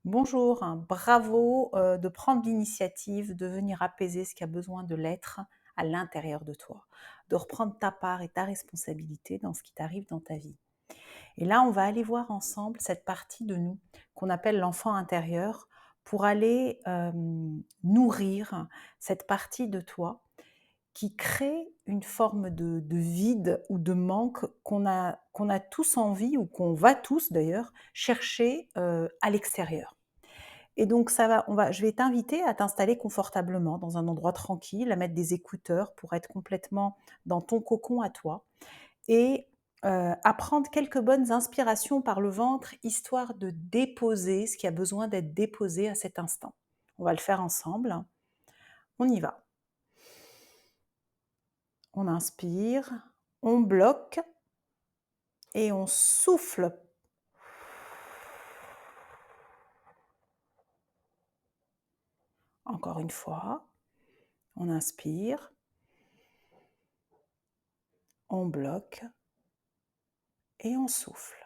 Bonjour, hein, bravo de prendre l'initiative de venir apaiser ce qui a besoin de l'être à l'intérieur de toi, de reprendre ta part et ta responsabilité dans ce qui t'arrive dans ta vie. Et là, on va aller voir ensemble cette partie de nous qu'on appelle l'enfant intérieur pour aller nourrir cette partie de toi qui crée une forme de vide ou de manque qu'on a tous envie ou qu'on va tous d'ailleurs chercher à l'extérieur. Et donc je vais t'inviter à t'installer confortablement dans un endroit tranquille, à mettre des écouteurs pour être complètement dans ton cocon à toi et à prendre quelques bonnes inspirations par le ventre, histoire de déposer ce qui a besoin d'être déposé à cet instant. On va le faire ensemble. On y va. On inspire, on bloque et on souffle. Encore une fois, on inspire, on bloque et on souffle.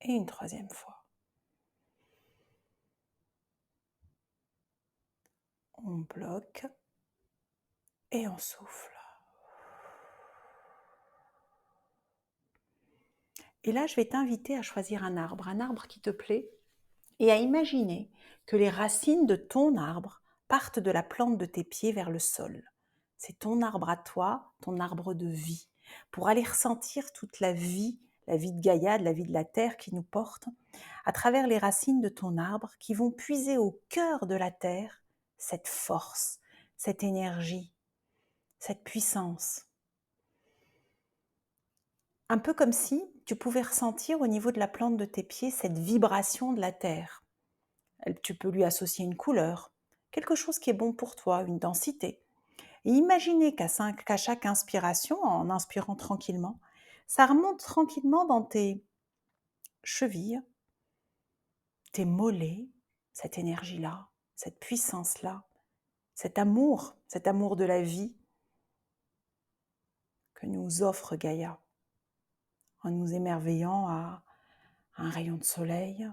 Et une troisième fois. On bloque et on souffle. Et là, je vais t'inviter à choisir un arbre qui te plaît, et à imaginer que les racines de ton arbre partent de la plante de tes pieds vers le sol. C'est ton arbre à toi, ton arbre de vie, pour aller ressentir toute la vie de Gaïa, la vie de la terre qui nous porte, à travers les racines de ton arbre qui vont puiser au cœur de la terre cette force, cette énergie, cette puissance. Un peu comme si tu pouvais ressentir au niveau de la plante de tes pieds cette vibration de la terre. Tu peux lui associer une couleur, quelque chose qui est bon pour toi, une densité. Et imaginez qu'à chaque inspiration, en inspirant tranquillement, ça remonte tranquillement dans tes chevilles, tes mollets, cette énergie-là, cette puissance-là, cet amour de la vie que nous offre Gaïa, en nous émerveillant à un rayon de soleil,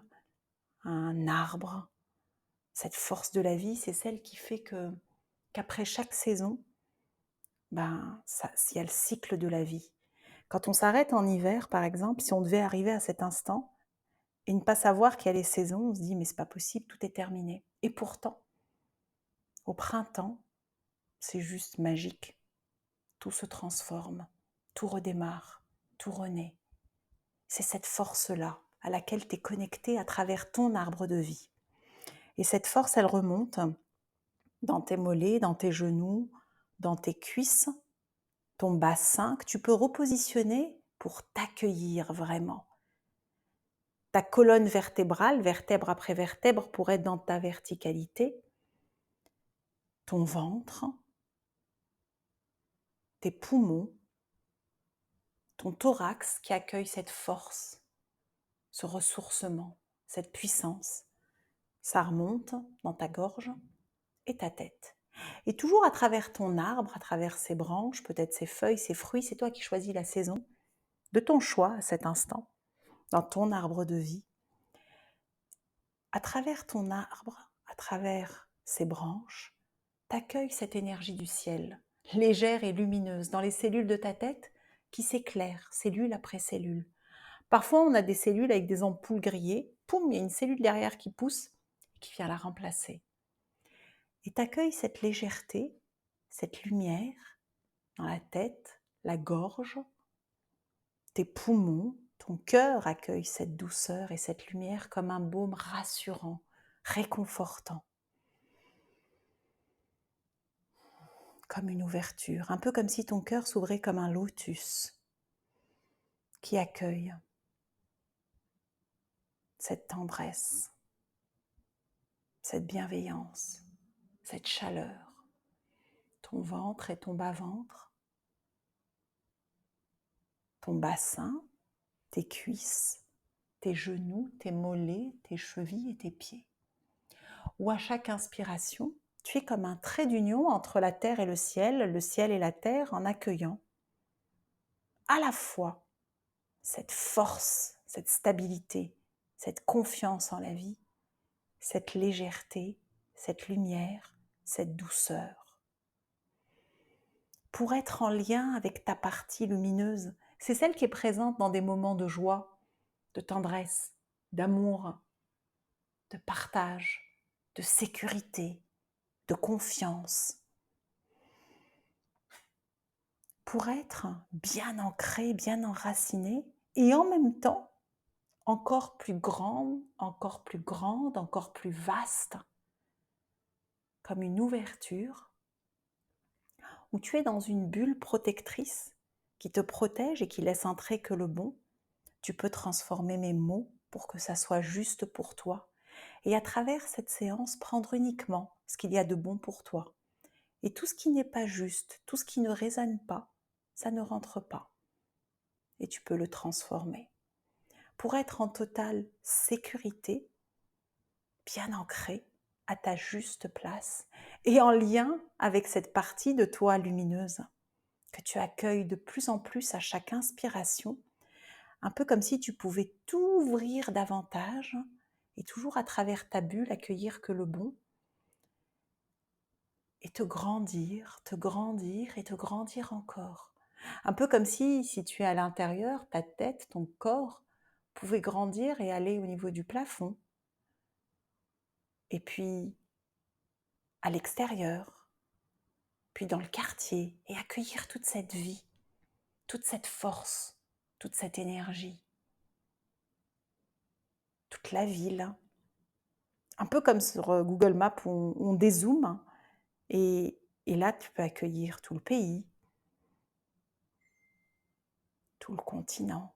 à un arbre. Cette force de la vie, c'est celle qui fait qu'après chaque saison, il y a le cycle de la vie. Quand on s'arrête en hiver, par exemple, si on devait arriver à cet instant et ne pas savoir qu'il y a les saisons, on se dit mais c'est pas possible, tout est terminé. Et pourtant, au printemps, c'est juste magique. Tout se transforme, tout redémarre, tout renaît. C'est cette force-là à laquelle tu es connecté à travers ton arbre de vie. Et cette force, elle remonte dans tes mollets, dans tes genoux, dans tes cuisses, ton bassin, que tu peux repositionner pour t'accueillir vraiment. Ta colonne vertébrale, vertèbre après vertèbre, pour être dans ta verticalité, ton ventre, tes poumons, ton thorax qui accueille cette force, ce ressourcement, cette puissance. Ça remonte dans ta gorge et ta tête. Et toujours à travers ton arbre, à travers ses branches, peut-être ses feuilles, ses fruits, c'est toi qui choisis la saison de ton choix à cet instant, dans ton arbre de vie. À travers ton arbre, à travers ses branches, t'accueilles cette énergie du ciel, légère et lumineuse, dans les cellules de ta tête qui s'éclairent, cellule après cellule. Parfois, on a des cellules avec des ampoules grillées, poum, il y a une cellule derrière qui pousse et qui vient la remplacer. Et t'accueilles cette légèreté, cette lumière dans la tête, la gorge, tes poumons, ton cœur accueille cette douceur et cette lumière comme un baume rassurant, réconfortant. Comme une ouverture, un peu comme si ton cœur s'ouvrait comme un lotus qui accueille cette tendresse, cette bienveillance, cette chaleur. Ton ventre et ton bas-ventre, ton bassin, tes cuisses, tes genoux, tes mollets, tes chevilles et tes pieds. Où à chaque inspiration, tu es comme un trait d'union entre la terre et le ciel et la terre en accueillant à la fois cette force, cette stabilité, cette confiance en la vie, cette légèreté, cette lumière, cette douceur. Pour être en lien avec ta partie lumineuse, c'est celle qui est présente dans des moments de joie, de tendresse, d'amour, de partage, de sécurité, de confiance. Pour être bien ancré, bien enraciné et en même temps encore plus grande, encore plus grande, encore plus vaste, comme une ouverture où tu es dans une bulle protectrice qui te protège et qui laisse entrer que le bon. Tu peux transformer mes mots pour que ça soit juste pour toi. Et à travers cette séance, prendre uniquement ce qu'il y a de bon pour toi. Et tout ce qui n'est pas juste, tout ce qui ne résonne pas, ça ne rentre pas. Et tu peux le transformer. Pour être en totale sécurité, bien ancré à ta juste place et en lien avec cette partie de toi lumineuse que tu accueilles de plus en plus à chaque inspiration, un peu comme si tu pouvais t'ouvrir davantage et toujours à travers ta bulle accueillir que le bon et te grandir et te grandir encore. Un peu comme si tu es à l'intérieur, ta tête, ton corps pouvait grandir et aller au niveau du plafond. Et puis à l'extérieur, puis dans le quartier, et accueillir toute cette vie, toute cette force, toute cette énergie, toute la ville. Un peu comme sur Google Maps où on dézoome, et là tu peux accueillir tout le pays, tout le continent,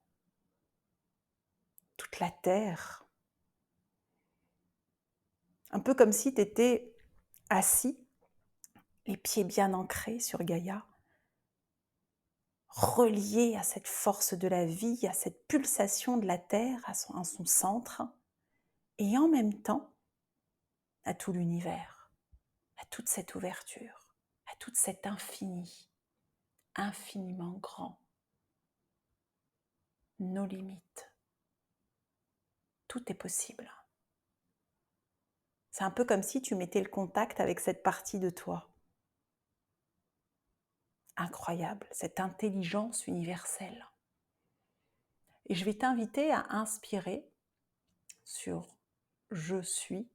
toute la terre. Un peu comme si tu étais assis, les pieds bien ancrés sur Gaïa, relié à cette force de la vie, à cette pulsation de la terre, à son centre, et en même temps à tout l'univers, à toute cette ouverture, à tout cet infini, infiniment grand, nos limites. Tout est possible. C'est un peu comme si tu mettais le contact avec cette partie de toi. Incroyable, cette intelligence universelle. Et je vais t'inviter à inspirer sur je suis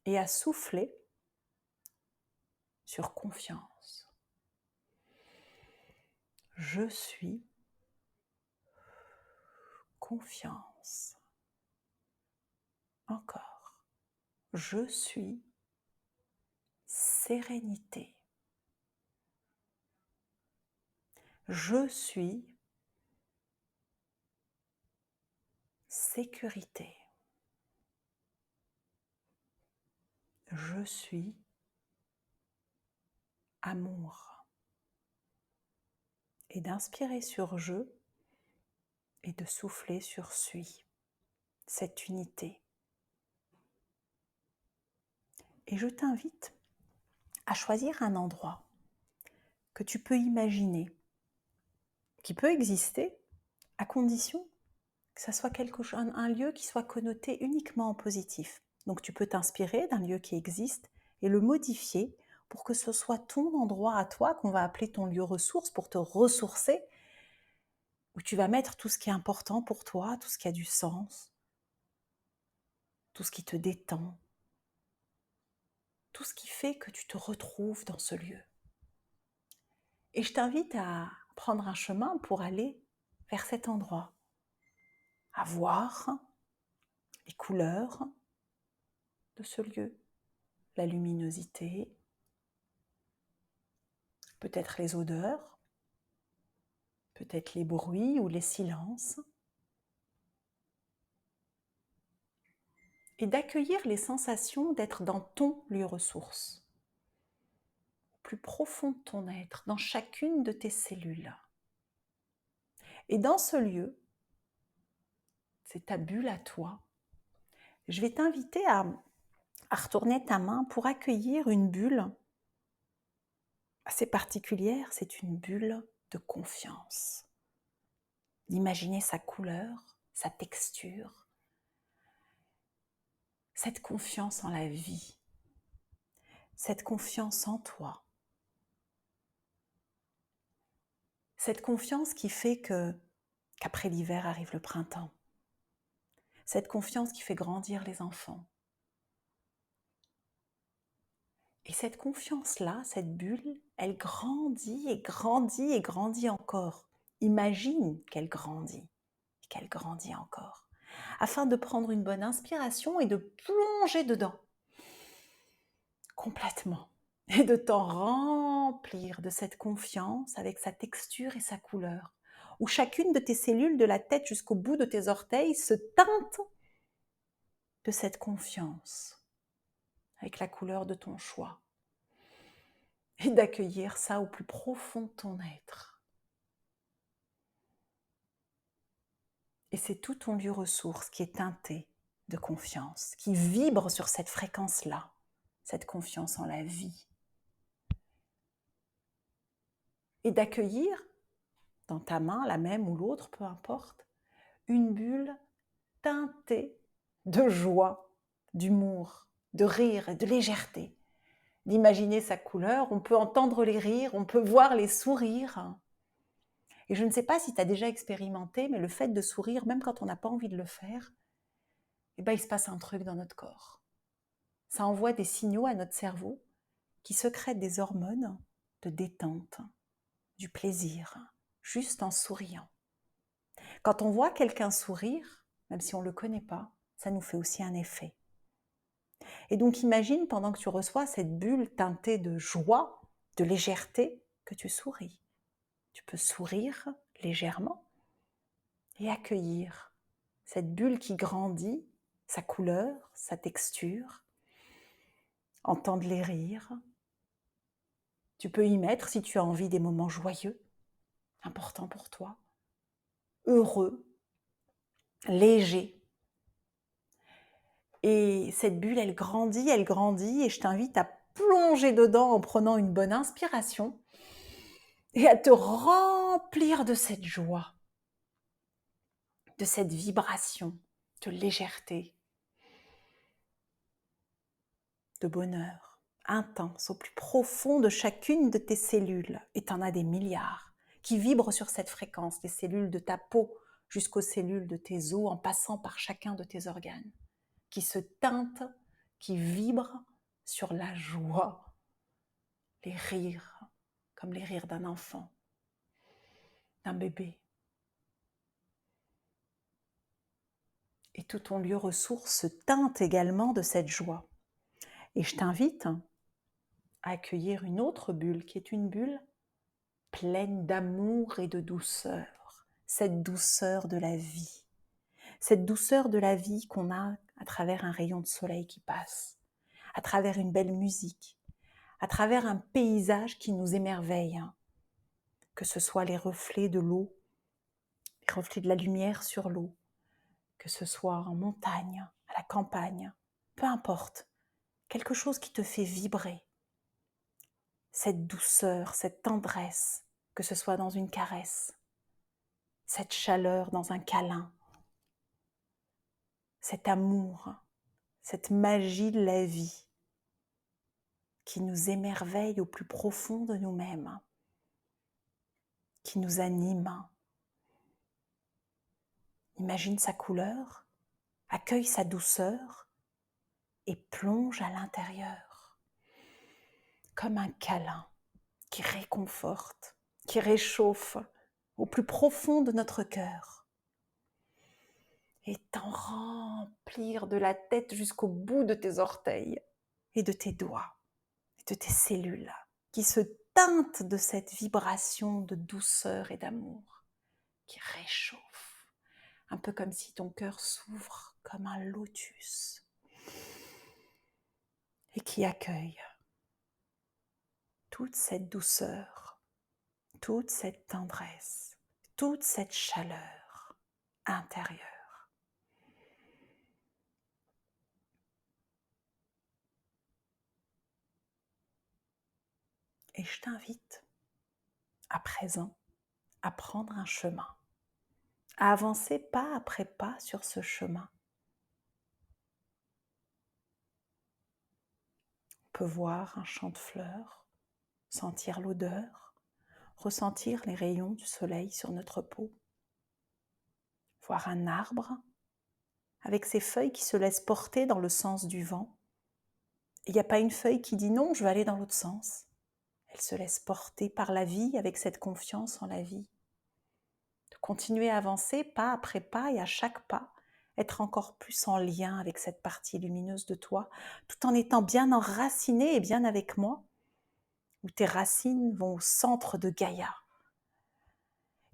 et à souffler sur confiance. Je suis confiance. Encore. Je suis sérénité. Je suis sécurité. Je suis amour. Et d'inspirer sur je et de souffler sur suis. Cette unité. Et je t'invite à choisir un endroit que tu peux imaginer, qui peut exister à condition que ça soit un lieu qui soit connoté uniquement en positif. Donc tu peux t'inspirer d'un lieu qui existe et le modifier pour que ce soit ton endroit à toi qu'on va appeler ton lieu ressource pour te ressourcer, où tu vas mettre tout ce qui est important pour toi, tout ce qui a du sens, tout ce qui te détend, tout ce qui fait que tu te retrouves dans ce lieu. Et je t'invite à prendre un chemin pour aller vers cet endroit, à voir les couleurs de ce lieu, la luminosité, peut-être les odeurs, peut-être les bruits ou les silences, et d'accueillir les sensations d'être dans ton lieu ressource, au plus profond de ton être, dans chacune de tes cellules. Et dans ce lieu, c'est ta bulle à toi, je vais t'inviter à retourner ta main pour accueillir une bulle assez particulière, c'est une bulle de confiance. d'imaginer sa couleur, sa texture, cette confiance en la vie, cette confiance en toi, cette confiance qui fait qu'après l'hiver arrive le printemps, cette confiance qui fait grandir les enfants. Et cette confiance-là, cette bulle, elle grandit et grandit et grandit encore. Imagine qu'elle grandit et qu'elle grandit encore, afin de prendre une bonne inspiration et de plonger dedans, complètement, et de t'en remplir de cette confiance avec sa texture et sa couleur, où chacune de tes cellules, de la tête jusqu'au bout de tes orteils, se teinte de cette confiance, avec la couleur de ton choix. Et d'accueillir ça au plus profond de ton être. Et c'est tout ton lieu ressource qui est teinté de confiance, qui vibre sur cette fréquence-là, cette confiance en la vie. Et d'accueillir dans ta main, la même ou l'autre, peu importe, une bulle teintée de joie, d'humour, de rire et de légèreté. D'imaginer sa couleur, on peut entendre les rires, on peut voir les sourires. Et je ne sais pas si tu as déjà expérimenté, mais le fait de sourire, même quand on n'a pas envie de le faire, il se passe un truc dans notre corps. Ça envoie des signaux à notre cerveau qui sécrètent des hormones de détente, du plaisir, juste en souriant. Quand on voit quelqu'un sourire, même si on ne le connaît pas, ça nous fait aussi un effet. Et donc imagine pendant que tu reçois cette bulle teintée de joie, de légèreté, que tu souris. Tu peux sourire légèrement et accueillir cette bulle qui grandit, sa couleur, sa texture, entendre les rires. Tu peux y mettre, si tu as envie, des moments joyeux, importants pour toi, heureux, légers. Et cette bulle, elle grandit, et je t'invite à plonger dedans en prenant une bonne inspiration et à te remplir de cette joie, de cette vibration, de légèreté, de bonheur, intense, au plus profond de chacune de tes cellules. Et tu en as des milliards qui vibrent sur cette fréquence, des cellules de ta peau jusqu'aux cellules de tes os, en passant par chacun de tes organes, qui se teintent, qui vibrent sur la joie, les rires, comme les rires d'un enfant, d'un bébé. Et tout ton lieu ressource se teinte également de cette joie. Et je t'invite à accueillir une autre bulle, qui est une bulle pleine d'amour et de douceur. Cette douceur de la vie. Cette douceur de la vie qu'on a à travers un rayon de soleil qui passe, à travers une belle musique, à travers un paysage qui nous émerveille, que ce soit les reflets de l'eau, les reflets de la lumière sur l'eau, que ce soit en montagne, à la campagne, peu importe, quelque chose qui te fait vibrer. Cette douceur, cette tendresse, que ce soit dans une caresse, cette chaleur dans un câlin, cet amour, cette magie de la vie qui nous émerveille au plus profond de nous-mêmes, qui nous anime. Imagine sa couleur, accueille sa douceur et plonge à l'intérieur, comme un câlin qui réconforte, qui réchauffe au plus profond de notre cœur. Et t'en remplir de la tête jusqu'au bout de tes orteils et de tes doigts et de tes cellules qui se teintent de cette vibration de douceur et d'amour qui réchauffe, un peu comme si ton cœur s'ouvre comme un lotus et qui accueille toute cette douceur, toute cette tendresse, toute cette chaleur intérieure. Et je t'invite à présent à prendre un chemin à avancer pas après pas sur ce chemin. On peut voir un champ de fleurs, sentir l'odeur, ressentir les rayons du soleil sur notre peau, voir un arbre avec ses feuilles qui se laissent porter dans le sens du vent. Il n'y a pas une feuille qui dit non, je vais aller dans l'autre sens. Elle se laisse porter par la vie avec cette confiance en la vie. De continuer à avancer pas après pas et à chaque pas, être encore plus en lien avec cette partie lumineuse de toi, tout en étant bien enraciné et bien avec moi, où tes racines vont au centre de Gaïa.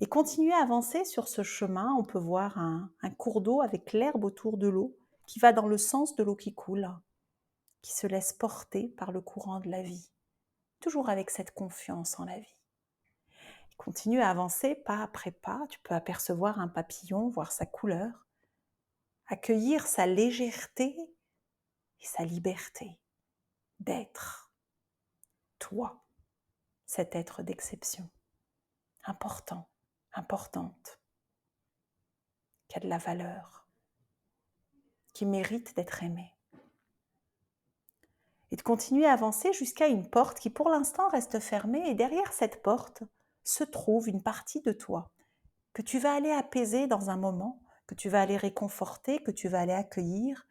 Et continuer à avancer sur ce chemin, on peut voir un cours d'eau avec l'herbe autour de l'eau qui va dans le sens de l'eau qui coule, qui se laisse porter par le courant de la vie, toujours avec cette confiance en la vie. Et continue à avancer pas après pas, tu peux apercevoir un papillon, voir sa couleur, accueillir sa légèreté et sa liberté d'être toi, cet être d'exception, important, importante, qui a de la valeur, qui mérite d'être aimé. Et de continuer à avancer jusqu'à une porte qui pour l'instant reste fermée et derrière cette porte se trouve une partie de toi que tu vas aller apaiser dans un moment, que tu vas aller réconforter, que tu vas aller accueillir.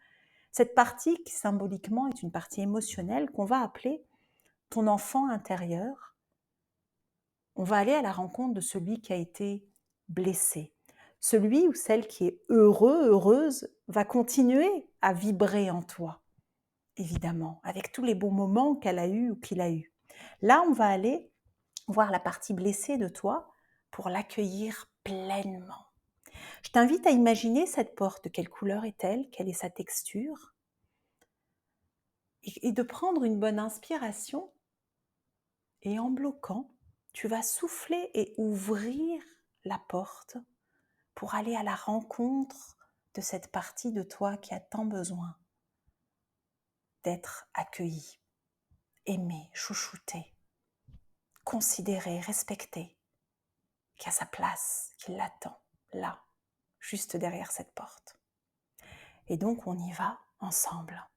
Cette partie qui symboliquement est une partie émotionnelle qu'on va appeler ton enfant intérieur. On va aller à la rencontre de celui qui a été blessé. Celui ou celle qui est heureux, heureuse, va continuer à vibrer en toi, évidemment, avec tous les bons moments qu'elle a eus ou qu'il a eus. Là, on va aller voir la partie blessée de toi pour l'accueillir pleinement. Je t'invite à imaginer cette porte, de quelle couleur est-elle, quelle est sa texture, et de prendre une bonne inspiration, et en bloquant, tu vas souffler et ouvrir la porte pour aller à la rencontre de cette partie de toi qui a tant besoin d'être accueillie, aimée, chouchoutée, considérée, respectée, qui a sa place, qui l'attend, là, juste derrière cette porte. Et donc on y va ensemble,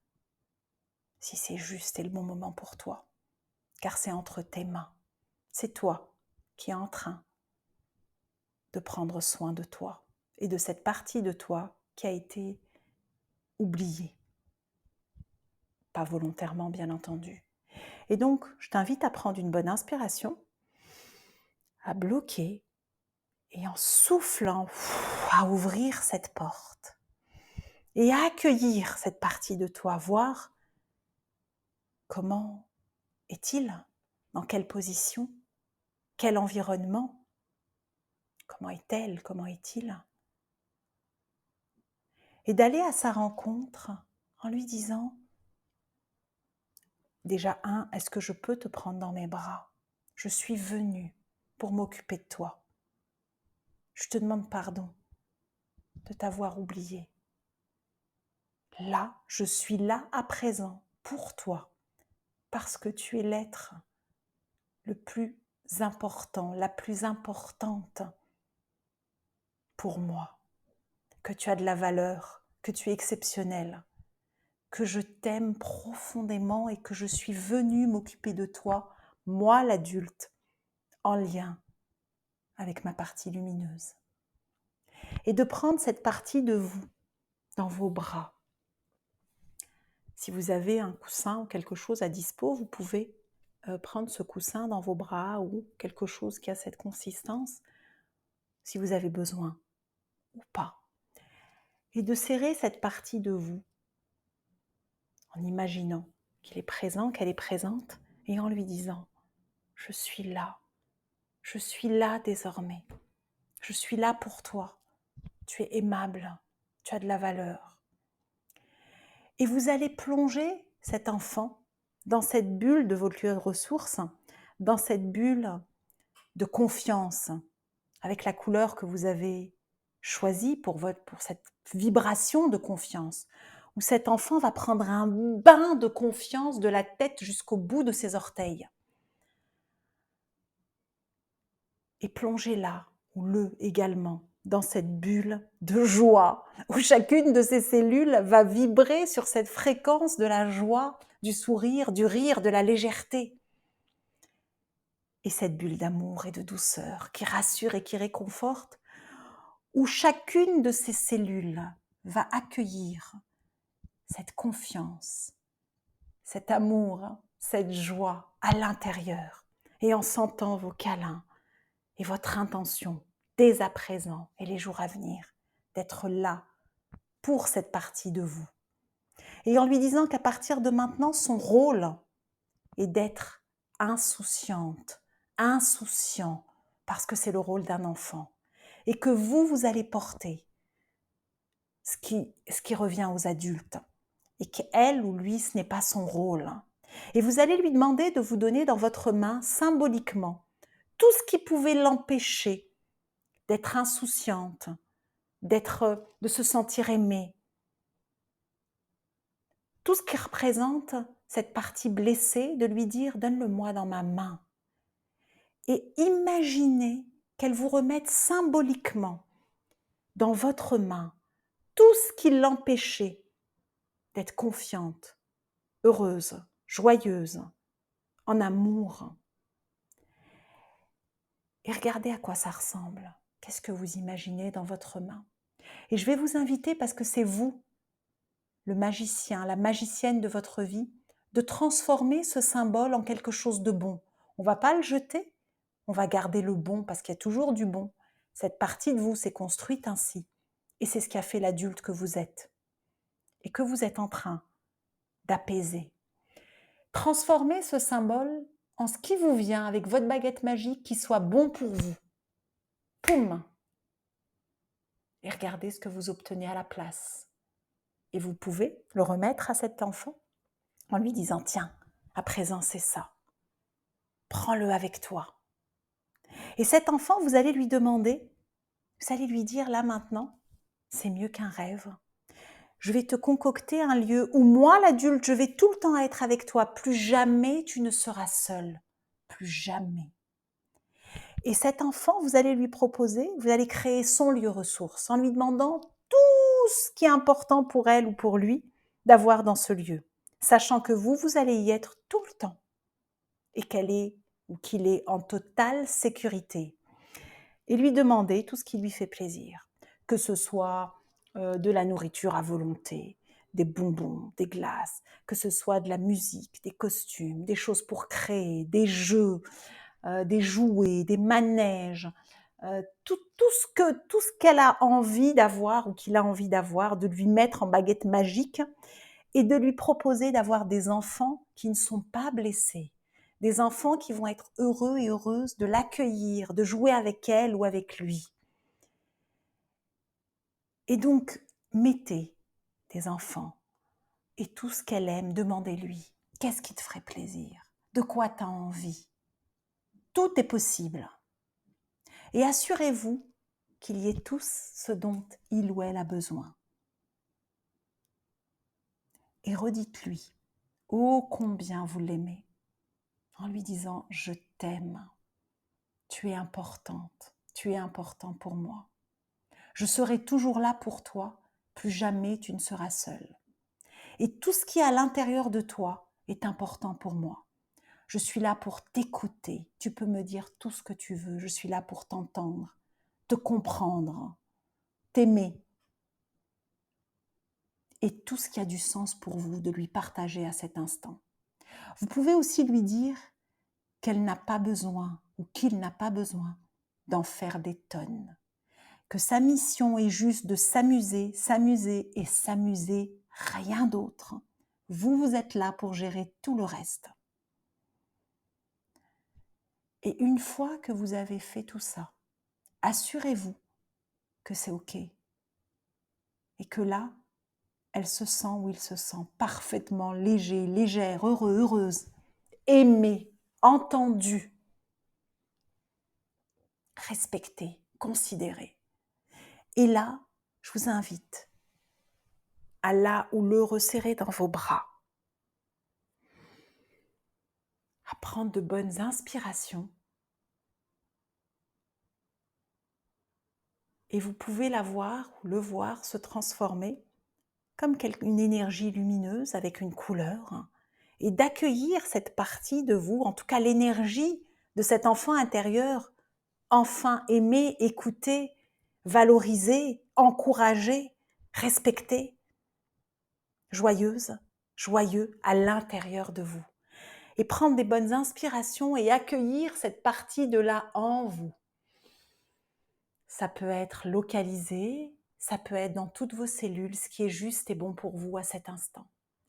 si c'est juste et le bon moment pour toi, car c'est entre tes mains, c'est toi qui es en train de prendre soin de toi et de cette partie de toi qui a été oubliée, pas volontairement bien entendu. Et donc, je t'invite à prendre une bonne inspiration, à bloquer et en soufflant, à ouvrir cette porte et à accueillir cette partie de toi, voir comment est-il, dans quelle position, quel environnement, comment est-elle, comment est-il, et d'aller à sa rencontre en lui disant, déjà est-ce que je peux te prendre dans mes bras ? Je suis venue pour m'occuper de toi. Je te demande pardon de t'avoir oublié. Là, je suis là à présent pour toi, parce que tu es l'être le plus important, la plus importante pour moi, que tu as de la valeur, que tu es exceptionnel, que je t'aime profondément et que je suis venue m'occuper de toi, moi l'adulte, en lien avec ma partie lumineuse. Et de prendre cette partie de vous dans vos bras. Si vous avez un coussin ou quelque chose à dispo, vous pouvez prendre ce coussin dans vos bras ou quelque chose qui a cette consistance, si vous avez besoin ou pas. Et de serrer cette partie de vous en imaginant qu'il est présent, qu'elle est présente et en lui disant « Je suis là désormais, je suis là pour toi, tu es aimable, tu as de la valeur. » Et vous allez plonger cet enfant dans cette bulle de votre lieu de ressources, dans cette bulle de confiance, avec la couleur que vous avez choisie pour cette vibration de confiance, où cet enfant va prendre un bain de confiance de la tête jusqu'au bout de ses orteils. Et plonger là, ou le également, dans cette bulle de joie, où chacune de ces cellules va vibrer sur cette fréquence de la joie, du sourire, du rire, de la légèreté. Et cette bulle d'amour et de douceur qui rassure et qui réconforte, où chacune de ces cellules va accueillir cette confiance, cet amour, cette joie à l'intérieur. Et en sentant vos câlins et votre intention, dès à présent et les jours à venir, d'être là pour cette partie de vous. Et en lui disant qu'à partir de maintenant, son rôle est d'être insouciante, insouciant, parce que c'est le rôle d'un enfant. Et que vous allez porter ce qui revient aux adultes. Et qu'elle ou lui, ce n'est pas son rôle. Et vous allez lui demander de vous donner dans votre main, symboliquement, tout ce qui pouvait l'empêcher d'être insouciante, de se sentir aimée. Tout ce qui représente cette partie blessée, de lui dire « donne-le-moi dans ma main ». Et imaginez qu'elle vous remette symboliquement dans votre main tout ce qui l'empêchait d'être confiante, heureuse, joyeuse, en amour. Et regardez à quoi ça ressemble. Qu'est-ce que vous imaginez dans votre main? Et je vais vous inviter, parce que c'est vous, le magicien, la magicienne de votre vie, de transformer ce symbole en quelque chose de bon. On ne va pas le jeter, on va garder le bon, parce qu'il y a toujours du bon. Cette partie de vous s'est construite ainsi. Et c'est ce qui a fait l'adulte que vous êtes. Et que vous êtes en train d'apaiser. Transformez ce symbole en ce qui vous vient avec votre baguette magique qui soit bon pour vous. Poum! Et regardez ce que vous obtenez à la place. Et vous pouvez le remettre à cet enfant en lui disant « Tiens, à présent c'est ça. Prends-le avec toi. » Et cet enfant, vous allez lui demander, vous allez lui dire là maintenant, c'est mieux qu'un rêve. Je vais te concocter un lieu où moi, l'adulte, je vais tout le temps être avec toi. Plus jamais tu ne seras seul. Plus jamais. Et cet enfant, vous allez lui proposer, vous allez créer son lieu ressource en lui demandant tout ce qui est important pour elle ou pour lui d'avoir dans ce lieu, sachant que vous allez y être tout le temps et qu'elle est ou qu'il est en totale sécurité. Et lui demander tout ce qui lui fait plaisir, que ce soit de la nourriture à volonté, des bonbons, des glaces, que ce soit de la musique, des costumes, des choses pour créer, des jeux, des jouets, des manèges, tout ce qu'elle a envie d'avoir ou qu'il a envie d'avoir, de lui mettre en baguette magique et de lui proposer d'avoir des enfants qui ne sont pas blessés, des enfants qui vont être heureux et heureuses de l'accueillir, de jouer avec elle ou avec lui. Et donc, mettez des enfants et tout ce qu'elle aime, demandez-lui, qu'est-ce qui te ferait plaisir? De quoi tu as envie? Tout est possible. Et assurez-vous qu'il y ait tout ce dont il ou elle a besoin. Et redites-lui, ô combien vous l'aimez, en lui disant, je t'aime, tu es importante, tu es important pour moi. Je serai toujours là pour toi, plus jamais tu ne seras seule. Et tout ce qui est à l'intérieur de toi est important pour moi. Je suis là pour t'écouter, tu peux me dire tout ce que tu veux, je suis là pour t'entendre, te comprendre, t'aimer. Et tout ce qui a du sens pour vous de lui partager à cet instant. Vous pouvez aussi lui dire qu'elle n'a pas besoin ou qu'il n'a pas besoin d'en faire des tonnes. Que sa mission est juste de s'amuser, s'amuser et s'amuser, rien d'autre. Vous êtes là pour gérer tout le reste. Et une fois que vous avez fait tout ça, assurez-vous que c'est OK. Et que là, elle se sent ou il se sent parfaitement léger, légère, heureux, heureuse, aimé, entendu, respecté, considéré. Et là, je vous invite à là ou le resserrer dans vos bras, à prendre de bonnes inspirations Et vous pouvez la voir ou le voir se transformer comme une énergie lumineuse avec une couleur, et d'accueillir cette partie de vous, en tout cas l'énergie de cet enfant intérieur, enfin aimé, écouté, valorisé, encouragé, respecté, joyeuse, joyeux à l'intérieur de vous. Et prendre des bonnes inspirations et accueillir cette partie de là en vous. Ça peut être localisé, ça peut être dans toutes vos cellules, ce qui est juste et bon pour vous à cet instant.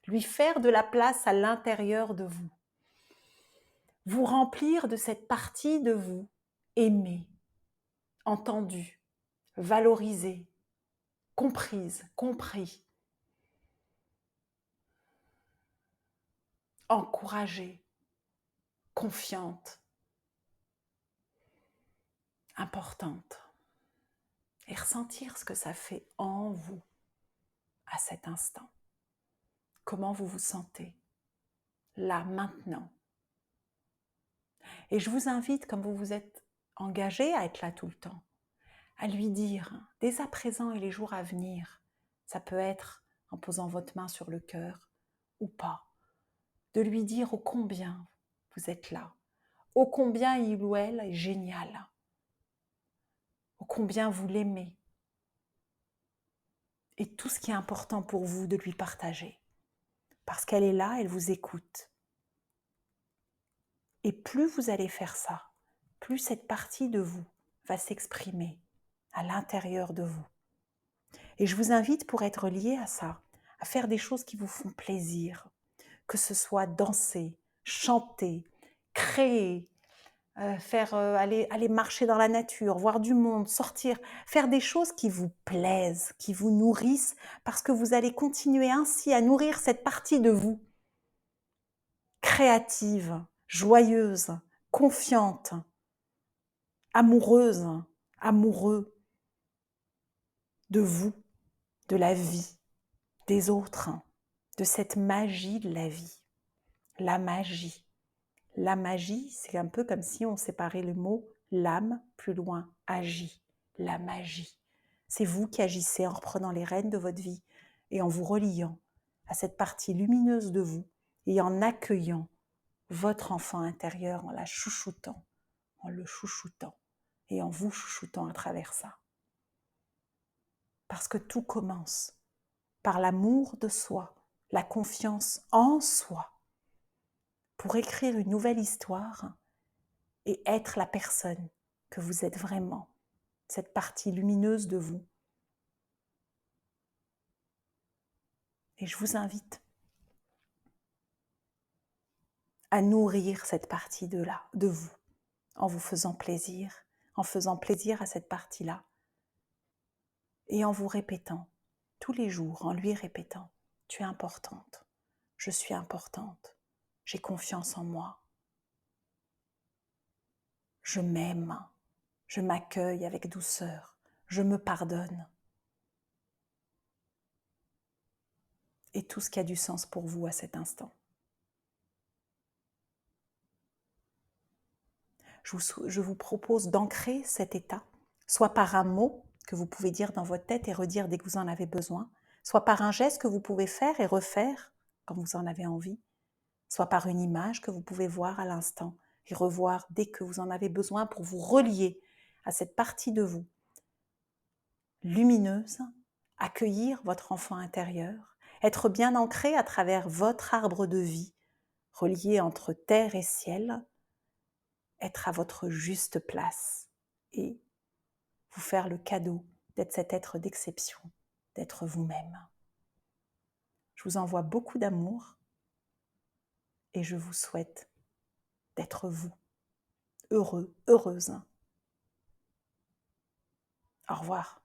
Lui faire de la place à l'intérieur de vous. Vous remplir de cette partie de vous aimée, entendue, valorisée, comprise, compris, encouragée, confiante, importante. Et ressentir ce que ça fait en vous à cet instant. Comment vous vous sentez là, maintenant. Et je vous invite, comme vous vous êtes engagé à être là tout le temps, à lui dire, dès à présent et les jours à venir, ça peut être en posant votre main sur le cœur ou pas, de lui dire ô combien vous êtes là, ô combien il ou elle est génial, ô combien vous l'aimez, et tout ce qui est important pour vous de lui partager. Parce qu'elle est là, elle vous écoute. Et plus vous allez faire ça, plus cette partie de vous va s'exprimer à l'intérieur de vous. Et je vous invite, pour être lié à ça, à faire des choses qui vous font plaisir, que ce soit danser, chanter, créer, aller marcher dans la nature, voir du monde, sortir, faire des choses qui vous plaisent, qui vous nourrissent, parce que vous allez continuer ainsi à nourrir cette partie de vous, créative, joyeuse, confiante, amoureuse, amoureux de vous, de la vie, des autres, de cette magie de la vie. La magie. La magie, c'est un peu comme si on séparait le mot l'âme, plus loin, agit. La magie. C'est vous qui agissez en reprenant les rênes de votre vie et en vous reliant à cette partie lumineuse de vous et en accueillant votre enfant intérieur, en la chouchoutant, en le chouchoutant et en vous chouchoutant à travers ça. Parce que tout commence par l'amour de soi, la confiance en soi, pour écrire une nouvelle histoire et être la personne que vous êtes vraiment, cette partie lumineuse de vous. Et je vous invite à nourrir cette partie de là, de vous, en vous faisant plaisir à cette partie-là, et en vous répétant tous les jours, en lui répétant, tu es importante, je suis importante, j'ai confiance en moi, je m'aime, je m'accueille avec douceur, je me pardonne. Et tout ce qui a du sens pour vous à cet instant. Je vous propose d'ancrer cet état, soit par un mot que vous pouvez dire dans votre tête et redire dès que vous en avez besoin, soit par un geste que vous pouvez faire et refaire quand vous en avez envie, soit par une image que vous pouvez voir à l'instant et revoir dès que vous en avez besoin pour vous relier à cette partie de vous lumineuse, accueillir votre enfant intérieur, être bien ancré à travers votre arbre de vie, relié entre terre et ciel, être à votre juste place et vous faire le cadeau d'être cet être d'exception, d'être vous-même. Je vous envoie beaucoup d'amour et je vous souhaite d'être vous, heureux, heureuse. Au revoir.